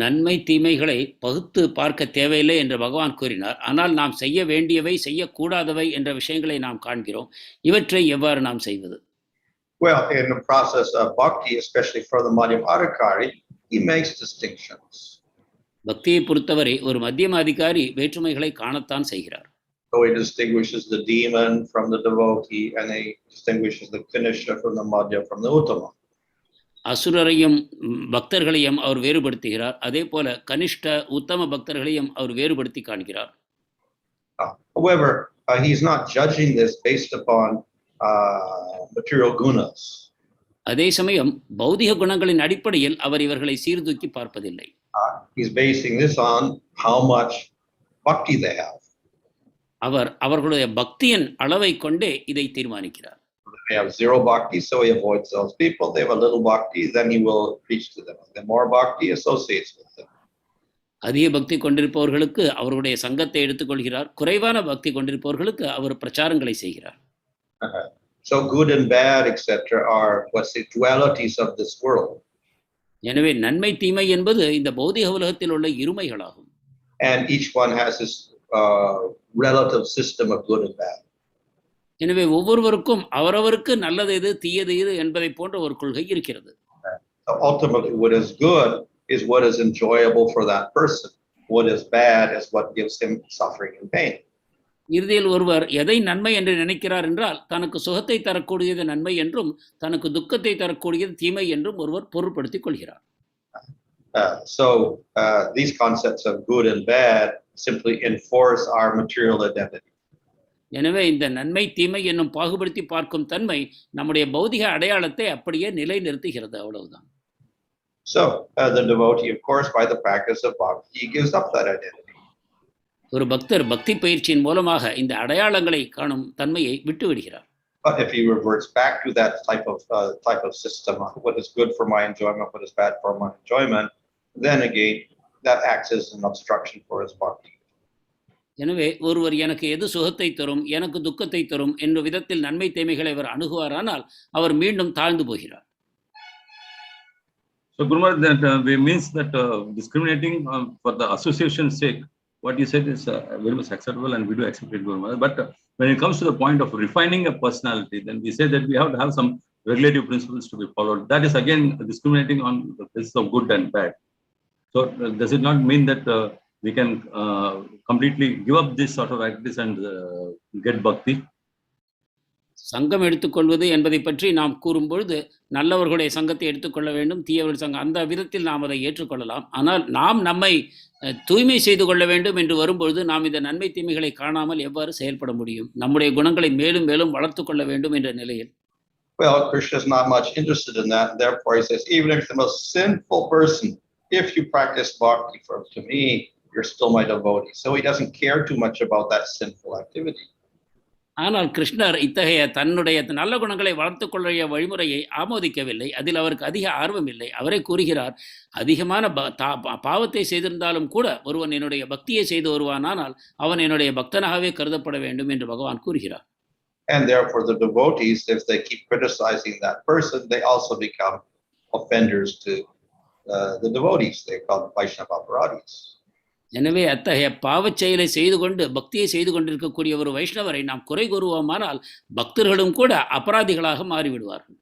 [SPEAKER 2] நன்மை தீமைகளை பகுத்து பார்க்க தேவையில்லை என்று பகவான் கூறினார். ஆனால் நாம் செய்ய வேண்டியவை செய்யக்கூடாதவை என்ற விஷயங்களை நாம் காண்கிறோம். இவற்றை எவ்வாறு நாம் செய்வது?
[SPEAKER 1] Well, in the process of bhakti, especially for the madhyamādhikari, he makes distinctions.
[SPEAKER 2] பக்தியை பொறுத்தவரை ஒரு மத்தியம அதிகாரி வேற்றுமைகளை காணத்தான் செய்கிறார்.
[SPEAKER 1] So he distinguishes the demon from the devotee, and he distinguishes the kanishta from the madhya from the uttama.
[SPEAKER 2] அசுரரையும் பக்தர்களையும் அவர் வேறுபடுத்துகிறார். அதே போல கனிஷ்ட உத்தம பக்தர்களையும் அவர் வேறுபடுத்தி காண்கிறார்.
[SPEAKER 1] However, he's not judging this based upon material gunas.
[SPEAKER 2] அதே சமயம் பௌதிக குணங்களின் அடிப்படையில் அவர் இவர்களை சீர்தூக்கி பார்ப்பதில்லை.
[SPEAKER 1] He's basing this on how much bhakti they have.
[SPEAKER 2] அவர் அவர்களுடைய பக்தியின் அளவை கொண்டே இதை தீர்மானிக்கிறார்.
[SPEAKER 1] They have zero bhakti, so he avoids those people. They have a little bhakti, then he will preach to them. The more bhakti associates with them.
[SPEAKER 2] அதிக பக்தி கொண்டிருப்பவர்களுக்கு அவர்களுடைய சங்கத்தை எடுத்துக்கொள்கிறார். குறைவான பக்தி கொண்டிருப்பவர்களுக்கு அவர் பிரச்சாரங்களை செய்கிறார்.
[SPEAKER 1] So good and bad, etc., are what's the dualities of this world.
[SPEAKER 2] எனவே நன்மை தீமை என்பது இந்த பௌதிக உலகத்தில் உள்ள இருமைகளாகும்.
[SPEAKER 1] And each one has his relative system of good and bad.
[SPEAKER 2] எனவே ஒவ்வொருவருக்கும் அவரவருக்கு நல்லது எது தீயது எது என்பதை போன்ற ஒரு கொள்கை இருக்கிறது.
[SPEAKER 1] Ultimately, what is good is what is enjoyable for that person. What is bad is what gives him suffering and pain.
[SPEAKER 2] இறுதியில் ஒருவர் எதை நன்மை என்று நினைக்கிறார் என்றால் தனக்கு சுகத்தை தரக்கூடியது நன்மை என்றும் தனக்கு துக்கத்தை தரக்கூடியது தீமை என்றும் ஒருவர் பொருட்படுத்திக் கொள்கிறார்.
[SPEAKER 1] So these concepts of good and bad simply enforce our material identity.
[SPEAKER 2] எனவே இந்த நன்மை தீமை என்னும் பாகுபடுத்தி பார்க்கும் தன்மை நம்முடைய பௌதிக அடையாளத்தை அப்படியே நிலைநிறுத்துகிறது, அவ்வளவுதான்.
[SPEAKER 1] So the devotee, of course, by the practice of bhakti, he gives up that identity.
[SPEAKER 2] ஒரு பக்தர் பக்தி பயிற்சியின் மூலமாக இந்த அடையாளங்களை காணும் தன்மையை விட்டு விடுகிறார்.
[SPEAKER 1] But if he reverts back to that type of system, what is good for my enjoyment, what is bad for my enjoyment, then again that acts as an obstruction for his bhakti.
[SPEAKER 2] எனவே ஒருவர் எனக்கு எது சுகத்தை தரும் எனக்கு துக்கத்தை தரும் என்ற விதத்தில் நன்மை தீமைகளை அவர் அணுகுவாரானால் அவர் மீண்டும் தாழ்ந்து போகிறார்.
[SPEAKER 5] So Guru Maharaj, that means that discriminating for the association's sake, what you said is very much acceptable and we do accept it, Guru Maharaj. But when it comes to the point of refining a personality, then we say that we have to have some regulative principles to be followed. That is again discriminating on the basis of good and bad. So does it not mean that we can completely give up this sort of activities and get bhakti?
[SPEAKER 2] சங்கம் எடுத்துக்கொள்வது என்பதை பற்றி நாம் கூறும்பொழுது நல்லவர்களுடைய சங்கத்தை எடுத்துக்கொள்ள வேண்டும், தீயவர்கள் சங்கம் அந்த விதத்தில் நாம் அதை ஏற்றுக்கொள்ளலாம். ஆனால் நாம் நம்மை தூய்மை செய்து கொள்ள வேண்டும் என்று வரும்பொழுது நாம் இந்த நன்மை தீமைகளை காணாமல் எவ்வாறு செயல்பட முடியும்? நம்முடைய குணங்களை மேலும் மேலும் வளர்த்து கொள்ள வேண்டும் என்ற நிலையில்.
[SPEAKER 1] Well, Krishna is not much interested in that. Therefore, he says, even if the most sinful person, if you practice bhakti to me, you're still my devotee. So he doesn't care too much about that sinful activity.
[SPEAKER 2] ஆனால் கிருஷ்ணர் இத்தகைய தன்னுடைய நல்ல குணங்களை வளர்த்துக் கொள்ள வழிமுறையை ஆமோதிக்கவில்லை. அதில் அவருக்கு அதிக ஆர்வம் இல்லை. அவரே கூறுகிறார், அதிகமான பாவத்தை செய்திருந்தாலும் கூட ஒருவன் என்னுடைய பக்தியை செய்து வருவானால் அவன் என்னுடைய பக்தனாகவே கருதப்பட வேண்டும் என்று பகவான் கூறுகிறார்.
[SPEAKER 1] And therefore the devotees, if they keep criticizing that person, they also become offenders to the devotees. They call them Vaishnava aparadis.
[SPEAKER 2] எனவே அத்தகைய பாவச் செயலை செய்து கொண்டு பக்தியை செய்து கொண்டிருக்கக்கூடிய ஒரு வைஷ்ணவரை நாம் குறை கூறுவோமானால் பக்தர்களும் கூட அபராதிகளாக மாறிவிடுவார்கள்.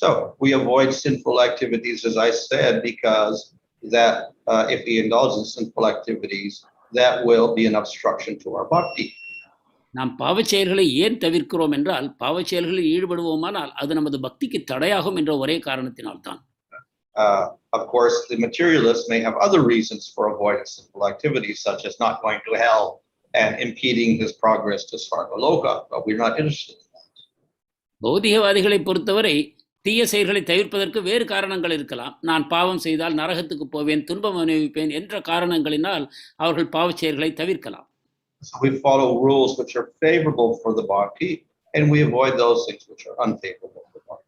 [SPEAKER 3] So we avoid sinful activities, as I said, because that if we indulge in sinful activities, that will be an obstruction to our bhakti.
[SPEAKER 2] நாம் பாவச் செயல்களை ஏன் தவிர்க்கிறோம் என்றால் பாவச் செயல்களில் ஈடுபடுவோமானால் அது நமது பக்திக்கு தடையாகும் என்ற ஒரே காரணத்தினால்தான்.
[SPEAKER 3] Of course, the materialists may have other reasons for avoiding sinful activities, such as not going to hell and impeding his progress to Svargaloka, but we're not interested in that.
[SPEAKER 2] பௌதிகவாதிகளை பொறுத்தவரை தீய செயல்களை தவிர்ப்பதற்கு வேறு காரணங்கள் இருக்கலாம். நான் பாவம் செய்தால் நரகத்துக்கு போவேன், துன்பம் அனுபவிப்பேன் என்ற காரணங்களினால் அவர்கள் பாவச் செயல்களை தவிர்க்கலாம்.
[SPEAKER 3] So we follow rules which are favorable for the bhakti, and we avoid those things which are unfavorable for bhakti.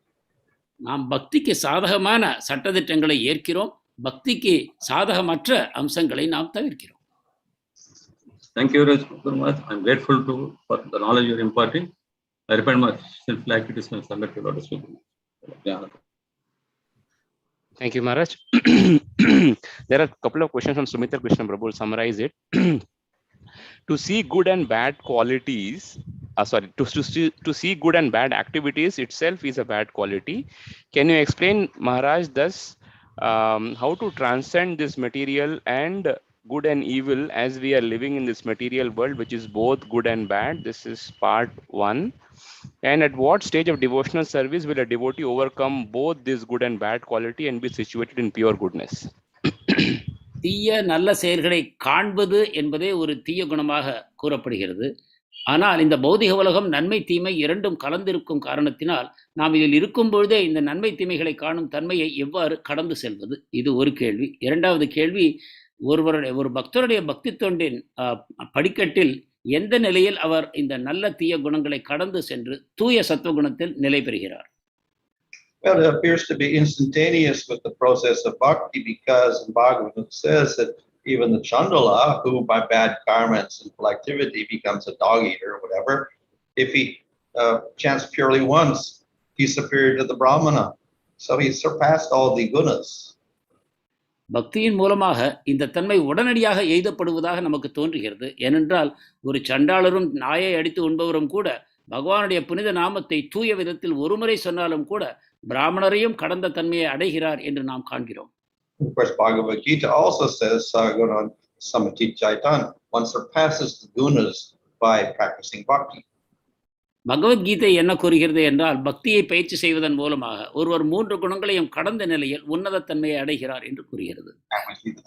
[SPEAKER 2] நாம் பக்திக்கு சாதகமான சட்டதிட்டங்களை ஏற்கிறோம், பக்திக்கு சாதகமற்ற அம்சங்களை நாம் தவிர்க்கிறோம்.
[SPEAKER 5] Thank you very much. I'm grateful for the knowledge you're imparting. I repent my sinful activities and submit to Lord's will.
[SPEAKER 4] Thank you, Maharaj. There are a couple of questions from Sumitra Krishna Prabhu. Will summarize it. To see good and bad qualities, to see good and bad activities itself is a bad quality. Can you explain, Maharaj, thus how to transcend this material and good and evil as we are living in this material world, which is both good and bad? This is part 1. And at what stage of devotional service will a devotee overcome both this good and bad quality and be situated in pure goodness?
[SPEAKER 2] தீய நல்ல செயல்களை காண்பது என்பதே ஒரு தீய குணமாக கூறப்படுகிறது. ஆனால் இந்த பௌதிக உலகம் நன்மை தீமை இரண்டும் கலந்திருக்கும் காரணத்தினால் நாம் இதில் இருக்கும் பொழுதே இந்த நன்மை தீமைகளை காணும் தன்மையை எவ்வாறு கடந்து செல்வது, இது ஒரு கேள்வி. இரண்டாவது கேள்வி, ஒரு பக்தருடைய பக்தி தொண்டின் படிக்கட்டில் எந்த நிலையில் அவர் இந்த நல்ல தீய குணங்களை கடந்து சென்று தூய சத்துவகுணத்தில் நிலை பெறுகிறார்?
[SPEAKER 3] Well, it appears to be instantaneous with the process of bhakti, because in Bhagavatam it says that even the Chandala, who by bad karma and sinful activity becomes a dog eater or whatever, if he chants purely once, he's superior to the Brahmana. So he surpassed all the gunas.
[SPEAKER 2] பக்தியின் மூலமாக இந்த தன்மை உடனடியாக எய்தப்படுவதாக நமக்கு தோன்றுகிறது. ஏனென்றால் ஒரு சண்டாளரும் நாயை அடித்து உண்பவரும் கூட பகவானுடைய புனித நாமத்தை தூய விதத்தில் ஒருமுறை சொன்னாலும் கூட பிராமணரையும் கடந்த தன்மையை அடைகிறார் என்று நாம் காண்கிறோம்.
[SPEAKER 3] Of course, Bhagavad Gita also says Saguna Samati Chaitan, one surpasses the gunas by practicing bhakti.
[SPEAKER 2] Bhagavad Gita என்ன கூறுகிறது என்றால் பக்தியை பயிற்சி செய்வதன் மூலமாக ஒருவர் 3 குணங்களையும் கடந்த நிலையில் உன்னத தன்மையை அடைகிறார் என்று கூறுகிறது.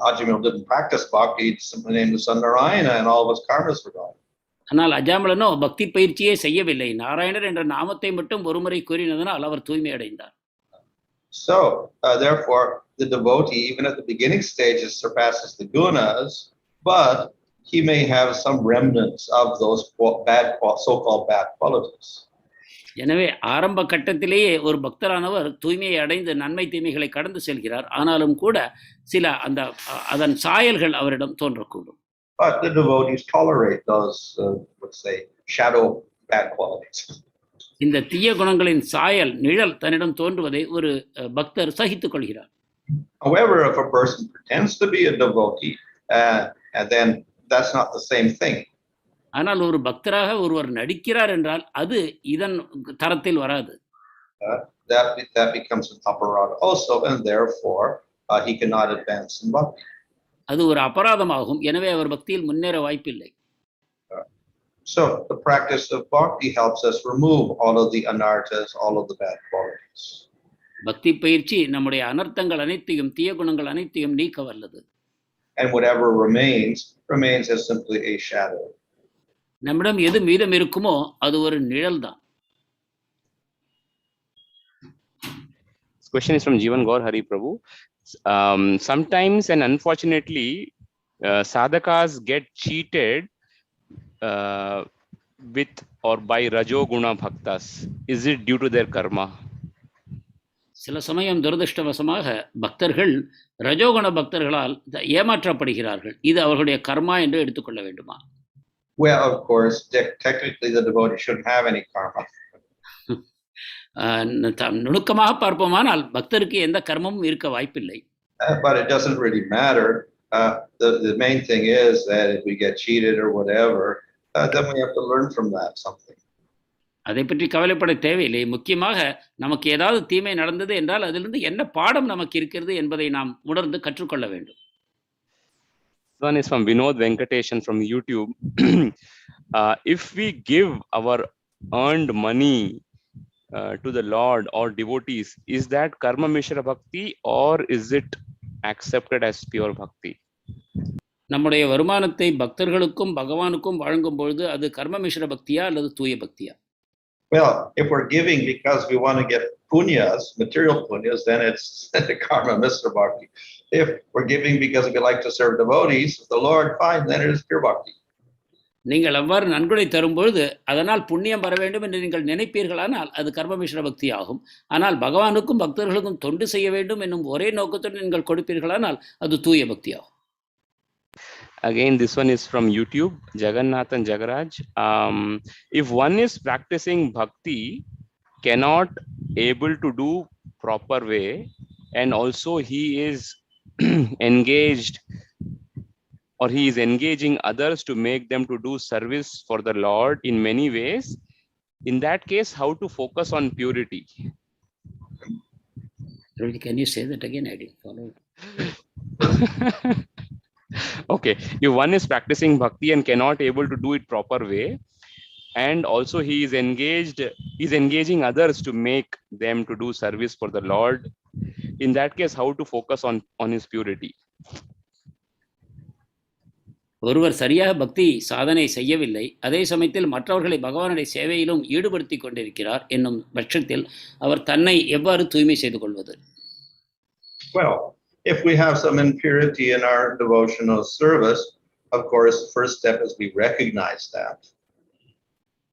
[SPEAKER 3] Ajamil didn't practice bhakti, simply named the son Narayana, and all of his karmas were gone.
[SPEAKER 2] ஆனால் அஜாமலனோ பக்தி பயிற்சியே செய்யவில்லை, நாராயணர் என்ற நாமத்தை மட்டும் ஒருமுறை கூறினதனால் அவர் தூய்மை அடைந்தார்.
[SPEAKER 3] So therefore the devotee, even at the beginning stages, surpasses the gunas, but he may have some remnants of those so-called bad qualities.
[SPEAKER 2] எனவே ஆரம்ப கட்டத்திலேயே ஒரு பக்தரானவர் தூய்மையை அடைந்து நன்மை தீமைகளை கடந்து செல்கிறார். ஆனாலும் கூட சில அதன் சாயல்கள் அவரிடம் தோன்றக்கூடும்.
[SPEAKER 3] But the devotees tolerate those, let's say, shadow bad qualities.
[SPEAKER 2] இந்த தீய குணங்களின் சாயல் நிழல் தன்னிடம் தோன்றுவதை ஒரு பக்தர் சகித்துக் கொள்கிறார்.
[SPEAKER 3] However, if a person pretends to be a devotee, and then that's not the same thing.
[SPEAKER 2] ஆனால் ஒரு பக்தராக ஒருவர் நடிக்கிறார் என்றால் அது இதன் தரத்தில் வராது.
[SPEAKER 3] That becomes an aparada also, and therefore he cannot advance in bhakti.
[SPEAKER 2] அது ஒரு அபராதமாகும். எனவே அவர் பக்தியில் முன்னேற வாய்ப்பில்லை.
[SPEAKER 3] So the practice of bhakti helps us remove all of the anarthas, all of the bad qualities.
[SPEAKER 2] பக்தி பயிற்சி நம்முடைய அனர்த்தங்கள் அனைத்தையும் தீய குணங்கள் அனைத்தையும் நீக்க வல்லது.
[SPEAKER 3] And whatever remains as simply a shadow.
[SPEAKER 2] நம்மிடம் எது மீதம் இருக்குமோ அது ஒரு நிழல் தான்.
[SPEAKER 4] This question is from Jivan Gaur Hari Prabhu. Sometimes and unfortunately sadhakas get cheated with or by rajoguna bhaktas. Is it due to their karma?
[SPEAKER 2] சில சமயம் துரதிருஷ்டவசமாக பக்தர்கள் ரஜோகுண பக்தர்களால் ஏமாற்றப்படுகிறார்கள். இது அவர்களுடைய கர்மா என்று எடுத்துக்கொள்ள வேண்டுமா?
[SPEAKER 3] Well, of course, technically the devotee shouldn't have any karma.
[SPEAKER 2] நுணுக்கமாக பார்ப்போமானால் பக்தருக்கு எந்த கர்மமும் இருக்க வாய்ப்பில்லை.
[SPEAKER 3] But it doesn't really matter the main thing is that if we get cheated or whatever, then we have to learn from that something.
[SPEAKER 2] அதை பற்றி கவலைப்பட தேவையில்லை. முக்கியமாக நமக்கு ஏதாவது தீமை நடந்தது என்றால் அதிலிருந்து என்ன பாடம் நமக்கு இருக்கிறது என்பதை நாம் உணர்ந்து கற்றுக்கொள்ள வேண்டும்.
[SPEAKER 4] One is from Vinod Venkateshan from YouTube. If we give our earned money to the Lord or devotees, is that karma mishra bhakti or is it accepted as pure bhakti?
[SPEAKER 2] நம்முடைய வருமானத்தை பக்தர்களுக்கும் பகவானுக்கும் வழங்கும் பொழுது அது கர்ம மிஸ்ர பக்தியா அல்லது தூய பக்தியா?
[SPEAKER 3] Well, if we're giving because we want to get punyas, material punyas, then it's karma mishra bhakti. If we're giving because we like to serve devotees of the Lord, fine, then it is pure bhakti.
[SPEAKER 2] நீங்கள் அவ்வாறு நன்கொடை தரும்பொழுது அதனால் புண்ணியம் வர வேண்டும் என்று நீங்கள் நினைப்பீர்களானால் அது கர்ம மிஸ்ர பக்தி ஆகும். ஆனால் பகவானுக்கும் பக்தர்களுக்கும் தொண்டு செய்ய வேண்டும் என்னும் ஒரே நோக்கத்துடன் நீங்கள் கொடுப்பீர்களானால் அது தூய பக்தி ஆகும்.
[SPEAKER 4] Again, this one is from YouTube, Jagannathan Jagaraj. If one is practicing bhakti, cannot able to do proper way, and also he is engaged or he is engaging others to make them to do service for the Lord in many ways, in that case, how to focus on purity?
[SPEAKER 2] Can you say that again? I didn't follow.
[SPEAKER 4] Okay, if one is practicing bhakti and cannot able to do it proper way, and also he is engaging others to make them to do service for the Lord, in that case, how to focus on his purity?
[SPEAKER 2] ஒருவர் சரியாக பக்தி சாதனை செய்யவில்லை, அதே சமயத்தில் மற்றவர்களை பகவானுடைய சேவையிலும் ஈடுபடுத்தி கொண்டிருக்கிறார் என்னும் பட்சத்தில் அவர் தன்னை எவ்வாறு தூய்மை செய்து கொள்வது?
[SPEAKER 3] Well, if we have some impurity in our devotional service, of course, the first step is we recognize that.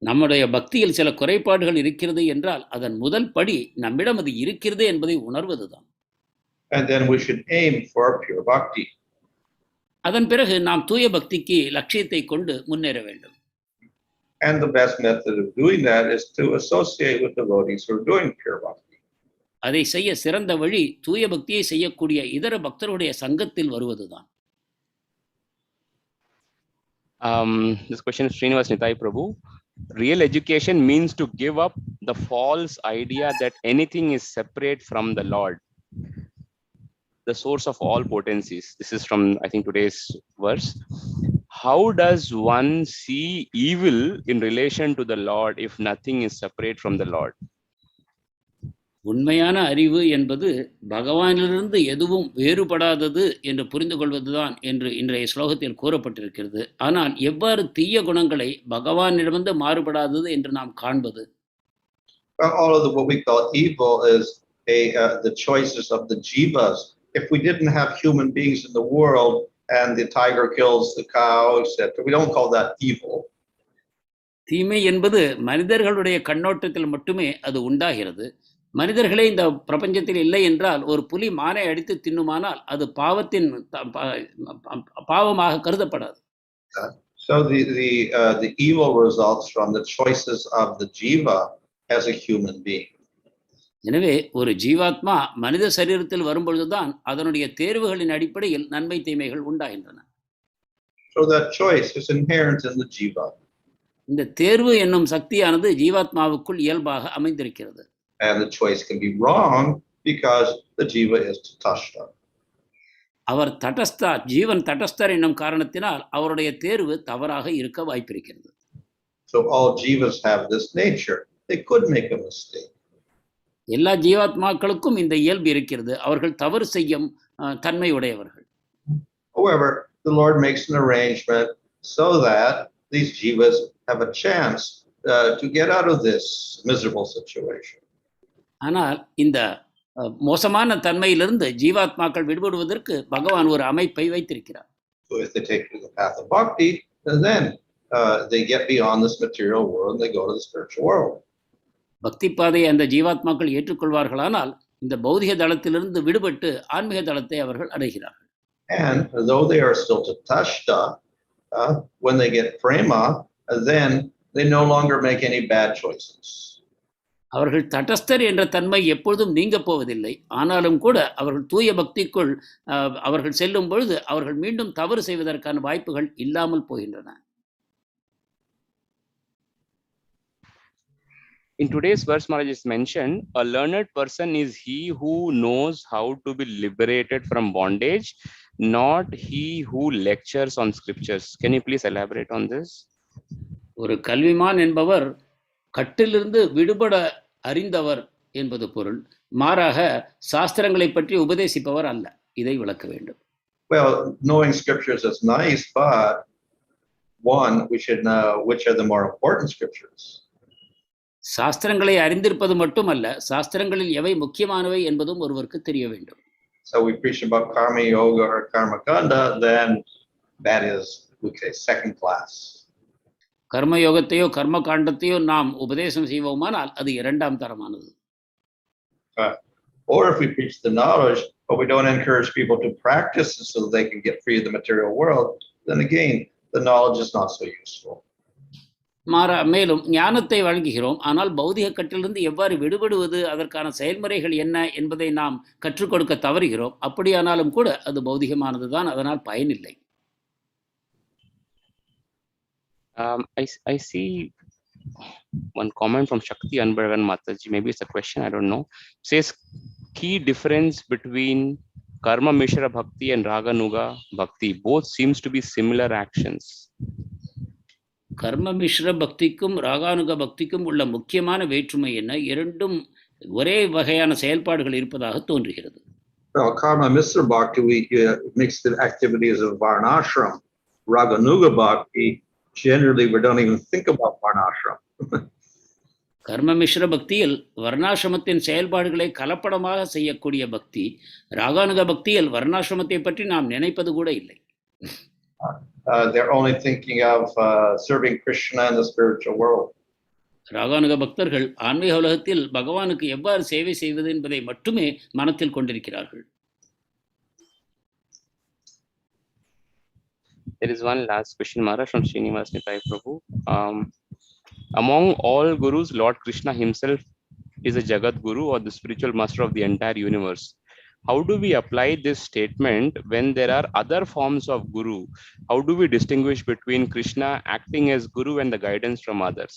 [SPEAKER 2] நம்முடைய பக்தியில் சில குறைபாடுகள் இருக்கிறது என்றால் அதன் முதல் படி நம்மிடம் அது இருக்கிறது என்பதை உணர்வதுதான்.
[SPEAKER 3] And then we should aim for pure bhakti.
[SPEAKER 2] அதன் பிறகு நாம் தூய பக்திக்கு லட்சியத்தை கொண்டு முன்னேற வேண்டும்.
[SPEAKER 3] And the best method of doing that is to associate with devotees who are doing pure bhakti.
[SPEAKER 2] அதை செய்ய சிறந்த வழி தூய பக்தியை செய்யக்கூடிய இதர பக்தருடைய சங்கத்தில் வருவதுதான்.
[SPEAKER 4] This question is Srinivas Nitai Prabhu. Real education means to give up the false idea that anything is separate from the Lord, the source of all potencies. This is from, I think, today's verse. How does one see evil in relation to the Lord if nothing is separate from the Lord?
[SPEAKER 2] உண்மையான அறிவு என்பது பகவானிலிருந்து எதுவும் வேறுபடாதது என்று புரிந்து கொள்வதுதான் என்று இன்றைய ஸ்லோகத்தில் கூறப்பட்டிருக்கிறது. ஆனால் எவ்வாறு தீய குணங்களை பகவானிடமிருந்து மாறுபடாதது என்று நாம் காண்பது?
[SPEAKER 3] All of what we call evil is the choices of the jivas. If we didn't have human beings in the world and the tiger kills the cow, etc., we don't call that evil.
[SPEAKER 2] தீமை என்பது மனிதர்களுடைய கண்ணோட்டத்தில் மட்டுமே அது உண்டாகிறது. மனிதர்களே இந்த பிரபஞ்சத்தில் இல்லை என்றால் ஒரு புலி மானை அடித்து தின்னுமானால் அது பாவமாக கருதப்படாது.
[SPEAKER 3] So the evil results from the choices of the jiva as a human being.
[SPEAKER 2] எனவே ஒரு ஜீவாத்மா மனித சரீரத்தில் வரும்பொழுதுதான் அதனுடைய தேர்வுகளின் அடிப்படையில் நன்மை தீமைகள் உண்டாகின்றன.
[SPEAKER 3] So that choice is inherent in the jiva.
[SPEAKER 2] இந்த தேர்வு என்னும் சக்தியானது ஜீவாத்மாவுக்குள் இயல்பாக அமைந்திருக்கிறது.
[SPEAKER 3] And the choice can be wrong because the jiva is tatastha.
[SPEAKER 2] அவர் தடஸ்தர், ஜீவன் தடஸ்தர் என்னும் காரணத்தினால் அவருடைய தேர்வு தவறாக இருக்க வாய்ப்பிருக்கிறது.
[SPEAKER 3] So all jivas have this nature. They could make a mistake.
[SPEAKER 2] எல்லா ஜீவாத்மாக்களுக்கும் இந்த இயல்பு இருக்கிறது. அவர்கள் தவறு செய்யும் தன்மை உடையவர்கள்.
[SPEAKER 3] However, the Lord makes an arrangement so that these jivas have a chance to get out of this miserable situation.
[SPEAKER 2] ஆனால் இந்த மோசமான தன்மையிலிருந்து ஜீவாத்மாக்கள் விடுபடுவதற்கு பகவான் ஒரு அமைப்பை வைத்திருக்கிறார்.
[SPEAKER 3] So if they take the path of bhakti, then they get beyond this material world and they go to the spiritual world.
[SPEAKER 2] பக்தி பாதையை அந்த ஜீவாத்மாக்கள் ஏற்றுக்கொள்வார்களானால் இந்த பௌதிக தளத்திலிருந்து விடுபட்டு ஆன்மீக தளத்தை அவர்கள் அடைகிறார்கள்.
[SPEAKER 3] And though they are still tatashta, when they get prema, then they no longer make any bad choices.
[SPEAKER 2] அவர்கள் தடஸ்தர் என்ற தன்மை எப்பொழுதும் நீங்க போவதில்லை. ஆனாலும் கூட அவர்கள் தூய பக்திக்குள் அவர்கள் செல்லும் பொழுது அவர்கள் மீண்டும் தவறு செய்வதற்கான வாய்ப்புகள் இல்லாமல் போகின்றன.
[SPEAKER 4] In today's verse, Maharaj is mentioned, a learned person is he who knows how to be liberated from bondage, not he who lectures on scriptures. Can you please elaborate on this?
[SPEAKER 2] ஒரு கல்விமான் என்பவர் கட்டிலிருந்து விடுபட அறிந்தவர் என்பது பொருள். மாறாக சாஸ்திரங்களை பற்றி உபதேசிப்பவர் அல்ல. இதை விளக்க வேண்டும்.
[SPEAKER 3] Well, knowing scriptures is nice, but one, we should know which are the more important scriptures.
[SPEAKER 2] சாஸ்திரங்களை அறிந்திருப்பது மட்டுமல்ல, சாஸ்திரங்களில் எவை முக்கியமானவை என்பதும் ஒருவருக்கு தெரிய வேண்டும்.
[SPEAKER 3] So we preach about karma yoga or karma kanda, then that is, we say, second class.
[SPEAKER 2] கர்ம யோகத்தையோ கர்ம காண்டத்தையோ நாம் உபதேசம் செய்வோமானால் அது இரண்டாம் தரமானது.
[SPEAKER 3] Or if we preach the knowledge, but we don't encourage people to practice so that they can get free of the material world, then again, the knowledge is not so useful.
[SPEAKER 2] மேலும் ஞானத்தை வழங்குகிறோம், ஆனால் பௌதிக கட்டிலிருந்து எவ்வாறு விடுபடுவது, அதற்கான செயல்முறைகள் என்ன என்பதை நாம் கற்றுக் கொடுக்க தவறுகிறோம். அப்படியானாலும் கூட அது பௌதிகமானதுதான், அதனால் பயனில்லை.
[SPEAKER 4] I see one comment from Shakti Anbaragan Mataji, maybe it's a question, I don't know. Says key difference between karma mishra bhakti and raga nuga bhakti, both seems to be similar actions.
[SPEAKER 2] கர்ம மிஸ்ர பக்திக்கும் ராகானுக பக்திக்கும் உள்ள முக்கியமான வேற்றுமை என்ன? இரண்டும் ஒரே வகையான செயல்பாடுகள் இருப்பதாக தோன்றுகிறது.
[SPEAKER 3] Well, karma mishra bhakti, we mix the activities of varnashram. Raganuga bhakti, generally we don't even think about varnashram.
[SPEAKER 2] கர்ம மிஸ்ர பக்தியில் வர்ணாசிரமத்தின் செயல்பாடுகளை கலப்படமாக செய்யக்கூடிய பக்தி, ராகானுக பக்தியில் வர்ணாசிரமத்தை பற்றி நாம் நினைப்பது கூட இல்லை.
[SPEAKER 3] They're only thinking of serving Krishna in the spiritual world.
[SPEAKER 2] Raganuga பக்தர்கள் ஆன்மீக உலகத்தில் பகவானுக்கு எவ்வாறு சேவை செய்வது என்பதை மட்டுமே மனத்தில் கொண்டிருக்கிறார்கள்.
[SPEAKER 4] There is one last question, Maharaj, from Srinivas Nitai Prabhu. Among all gurus, Lord Krishna himself is a Jagat Guru, or the spiritual master of the entire universe. How do we apply this statement when there are other forms of guru? How do we distinguish between Krishna acting as guru and the guidance from others?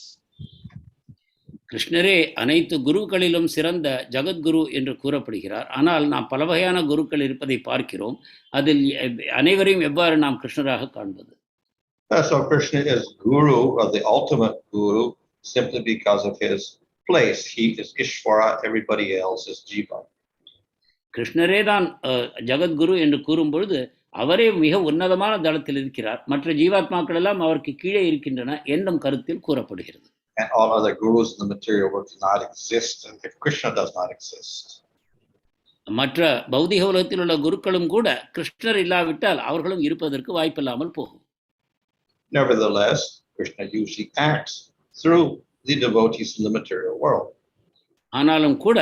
[SPEAKER 2] கிருஷ்ணரே அனைத்து குருக்களிலும் சிறந்த ஜகத்குரு என்று கூறப்படுகிறார். ஆனால் நாம் பல வகையான குருக்கள் இருப்பதை பார்க்கிறோம். அதில் அனைவரையும் எவ்வாறு நாம் கிருஷ்ணராக காண்பது?
[SPEAKER 3] So Krishna is guru, or the ultimate guru, simply because of his place. He is Ishvara, everybody else is Jiva.
[SPEAKER 2] கிருஷ்ணரே தான் ஜகத்குரு என்று கூறும் பொழுது அவரே மிக உன்னதமான தளத்தில் இருக்கிறார், மற்ற ஜீவாத்மாக்கள் எல்லாம் அவருக்கு கீழே இருக்கின்றன என்னும் கருத்தில் கூறப்படுகிறது.
[SPEAKER 3] And all other gurus in the material world do not exist if Krishna does not exist.
[SPEAKER 2] மற்ற பௌதிக உலகத்தில் உள்ள குருக்களும் கூட கிருஷ்ணர் இல்லாவிட்டால் அவர்களும் இருப்பதற்கு வாய்ப்பில்லாமல் போகும்.
[SPEAKER 3] Nevertheless, Krishna usually acts through the devotees in the material world.
[SPEAKER 2] ஆனாலும் கூட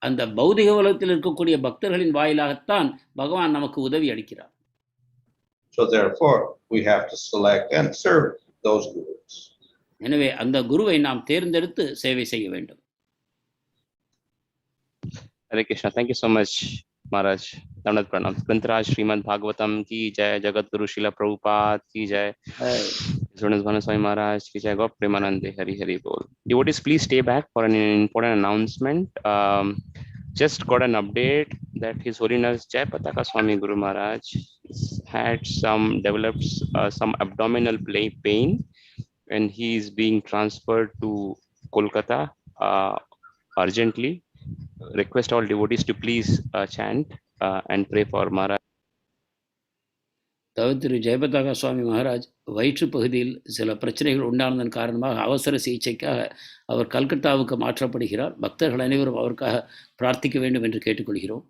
[SPEAKER 2] அந்த பௌதிக உலகத்தில் இருக்கக்கூடிய பக்தர்களின் வாயிலாகத்தான் பகவான் நமக்கு உதவி அளிக்கிறார்.
[SPEAKER 3] So therefore, we have to select and serve those gurus.
[SPEAKER 2] எனவே அந்த குருவை நாம் தேர்ந்தெடுத்து சேவை செய்ய வேண்டும்.
[SPEAKER 4] Hare Krishna. Thank you so much, Maharaj. Dandat pranam. Grantaraj Srimad Bhagavatam ki jai, Jagat Guru Srila Prabhupada ki jai. Sunas Bhanaswami Maharaj ki jai. Gaur Premanande Hari Hari Bol. Devotees, please stay back for an important announcement. Just got an update that His Holiness Jai Pataka Swami Guru Maharaj had developed some abdominal pain, and he is being transferred to Kolkata urgently. Request all devotees to please chant and pray for Maharaj.
[SPEAKER 2] திரு ஜெயபதாக சுவாமி மகாராஜ் வயிற்று பகுதியில் சில பிரச்சனைகள் உண்டானதன் காரணமாக அவசர சிகிச்சைக்காக அவர் கல்கத்தாவுக்கு மாற்றப்படுகிறார். பக்தர்கள் அனைவரும் அவருக்காக பிரார்த்திக்க வேண்டும் என்று கேட்டுக்கொள்கிறோம்.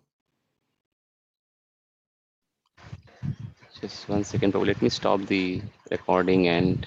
[SPEAKER 4] Just one second, let me stop the recording and